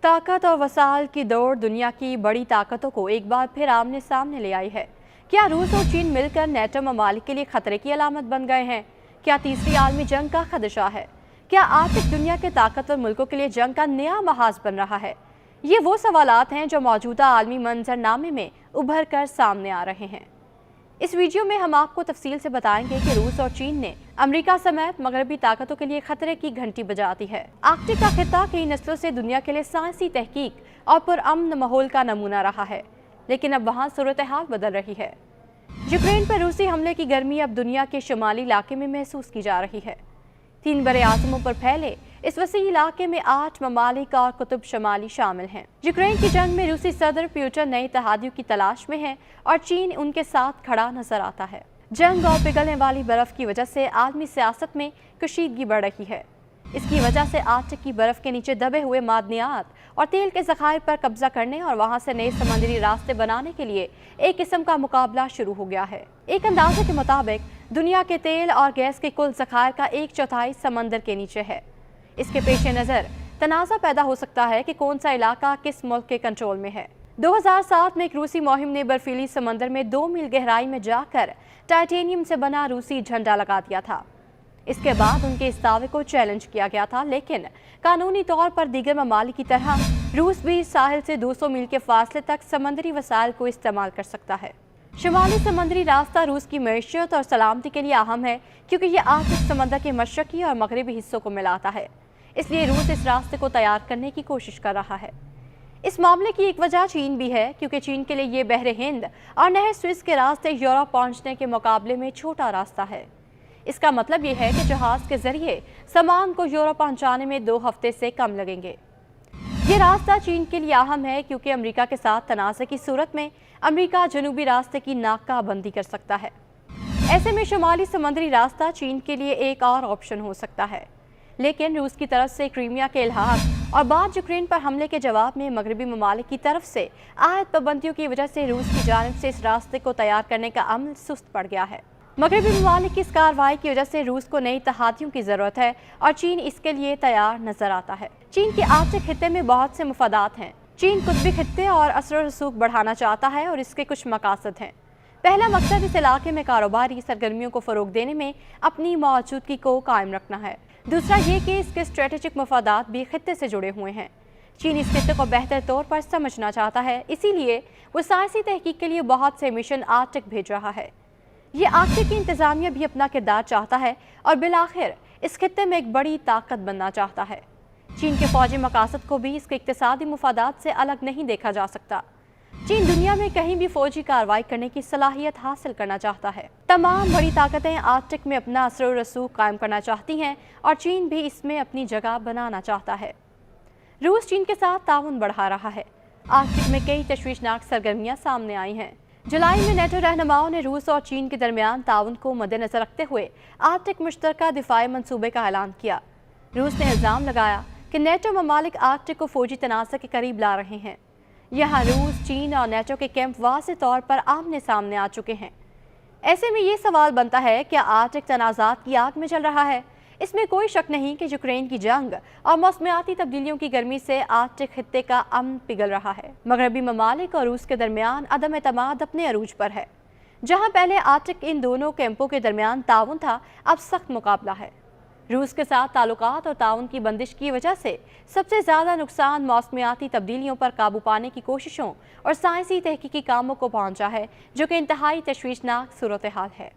ताकत और वसाइल की दौड़ दुनिया की बड़ी ताकतों को एक बार फिर आमने सामने ले आई है। क्या रूस और चीन मिलकर नेटो ममालिक के लिए खतरे की अलामत बन गए हैं? क्या तीसरी आलमी जंग का खदशा है? क्या आर्थिक दुनिया के ताकतवर मुल्कों के लिए जंग का नया महाज बन रहा है? ये वो सवालात हैं जो मौजूदा आलमी मंजरनामे में उभर कर सामने आ रहे हैं। इस वीडियो में हम आपको तफसील से बताएंगे कि रूस और चीन ने अमेरिका समेत मगरबी ताकतों के लिए खतरे की घंटी बजा दी है। आर्कटिक का खित्ता कई नस्लों से दुनिया के लिए साइंसी तहकीक और पुरअमन माहौल का नमूना रहा है, लेकिन अब वहाँ सूरत हाल बदल रही है। यूक्रेन पर रूसी हमले की गर्मी अब दुनिया के शुमाली इलाके में महसूस की जा रही है। 3 बड़े आज़मों पर फैले इस वसी इलाके में 8 ममालिक और कुतुब शमाली शामिल हैं। यूक्रेन की जंग में रूसी सदर पुतिन नए इत्तेहादियों की तलाश में है और चीन उनके साथ खड़ा नजर आता है। जंग और पिघलने वाली बर्फ की वजह से आलमी सियासत में कशीदगी बढ़ रही है। इसकी वजह से आर्कटिक की बर्फ के नीचे दबे हुए मादनियात और तेल के ज़खायर पर कब्जा करने और वहां से नए समुद्री रास्ते बनाने के लिए एक किस्म का मुकाबला शुरू हो गया है। एक अंदाजे के मुताबिक दुनिया के तेल और गैस के कुल ज़खायर का 1/4 समंदर के नीचे है। इसके पेश नज़र तनाज़ा पैदा हो सकता है कि कौन सा इलाका किस मुल्क के कंट्रोल में है। 2007 में एक रूसी मुहिम ने बर्फीली समंदर में 2 मील गहराई में जाकर टाइटेनियम से बना रूसी झंडा लगा दिया था। इसके बाद उनके इस दावे को चैलेंज किया गया था, लेकिन कानूनी तौर पर दीगर ममालिक की तरह रूस भी साहिल से 200 मील के फासले तक समंदरी वसाइल को इस्तेमाल कर सकता है। शुमाली समंदरी रास्ता रूस की मैशियत और सलामती के लिए अहम है, क्योंकि ये आर्कटिक समंदर के मशरकी और मगरबी हिस्सों को मिलाता है। इसलिए रूस इस रास्ते को तैयार करने की कोशिश कर रहा है। इस मामले की एक वजह चीन भी है, क्योंकि चीन के लिए ये बहरे हिंद और नहर स्विस के रास्ते यूरोप पहुंचने के मुकाबले में छोटा रास्ता है। इसका मतलब ये है कि जहाज के जरिए सामान को यूरोप पहुंचाने में 2 हफ्ते से कम लगेंगे। ये रास्ता चीन के लिए अहम है, क्योंकि अमेरिका के साथ तनाज़े की सूरत में अमेरिका जनूबी रास्ते की नाकाबंदी कर सकता है। ऐसे में शुमाली समुद्री रास्ता चीन के लिए एक और ऑप्शन हो सकता है, लेकिन रूस की तरफ से क्रीमिया के इल्हाक और बाद यूक्रेन पर हमले के जवाब में मगरबी ममालिक की तरफ से आयत पाबंदियों की वजह से रूस की जानिब से इस रास्ते को तैयार करने का अमल सुस्त पड़ गया है। मगरबी ममालिक की इस कार्रवाई की वजह से रूस को नई इत्तेहादियों की ज़रूरत है और चीन इसके लिए तैयार नजर आता है। चीन के आर्कटिक खित्ते में बहुत से मुफादात हैं। चीन कुतबी खित्ते और असर रसूख बढ़ाना चाहता है और इसके कुछ मकासद हैं। पहला मकसद इस इलाके में कारोबारी सरगर्मियों को फ़रोग देने में अपनी मौजूदगी को कायम रखना है। दूसरा ये कि इसके स्ट्रेटेजिक मफादात भी खित्ते से जुड़े हुए हैं। चीन इस खित्ते को बेहतर तौर पर समझना चाहता है, इसीलिए वो साइंसी तहकीक के लिए बहुत से मिशन आर्कटिक भेज रहा है। ये आर्कटिक की इंतजामिया भी अपना किरदार चाहता है और बिलाखिर इस खित्ते में एक बड़ी ताकत बनना चाहता है। चीन के फौजी मकासद को भी इसके इक्तिसादी मुफादात से अलग नहीं देखा जा सकता। चीन दुनिया में कहीं भी फौजी कार्रवाई करने की सलाहियत हासिल करना चाहता है। तमाम बड़ी ताकतें आर्कटिक में अपना असर रसूख कायम करना चाहती हैं और चीन भी इसमें अपनी जगह बनाना चाहता है। रूस चीन के साथ ताउन बढ़ा रहा है। आर्कटिक में कई तशवीशनाक सरगर्मियां सामने आई हैं। जुलाई में नेटो रहनुमाओं ने रूस और चीन के दरमियान ताउन को मद्देनजर रखते हुए आर्कटिक मुश्तरका दिफाई मंसूबे का ऐलान किया। रूस ने इल्ज़ाम लगाया कि नेटो ममालिक आर्कटिक को फौजी तनाज़े के करीब ला रहे हैं। यहाँ रूस, चीन और नेटो के कैंप वाज़ेह तौर पर आमने सामने आ चुके हैं। ऐसे में ये सवाल बनता है, क्या आर्कटिक तनाज़ात की आग में चल रहा है? इसमें कोई शक नहीं कि यूक्रेन की जंग और मौसमियाती तब्दीलियों की गर्मी से आर्कटिक खित्ते का अमन पिघल रहा है। मगरबी ममालिक और रूस के दरमियान अदम एतमाद अपने अरूज पर है। जहां पहले आर्कटिक इन दोनों कैंपों के दरमियान ताउन था, अब सख्त मुकाबला है। रूस के साथ ताल्लुकात और ताउन की बंदिश की वजह से सबसे ज़्यादा नुकसान मौसमियाती तब्दीलियों पर काबू पाने की कोशिशों और साइंसी तहकीकी कामों को पहुंचा है, जो कि इंतहाई तशवीशनाक सूरत हाल है।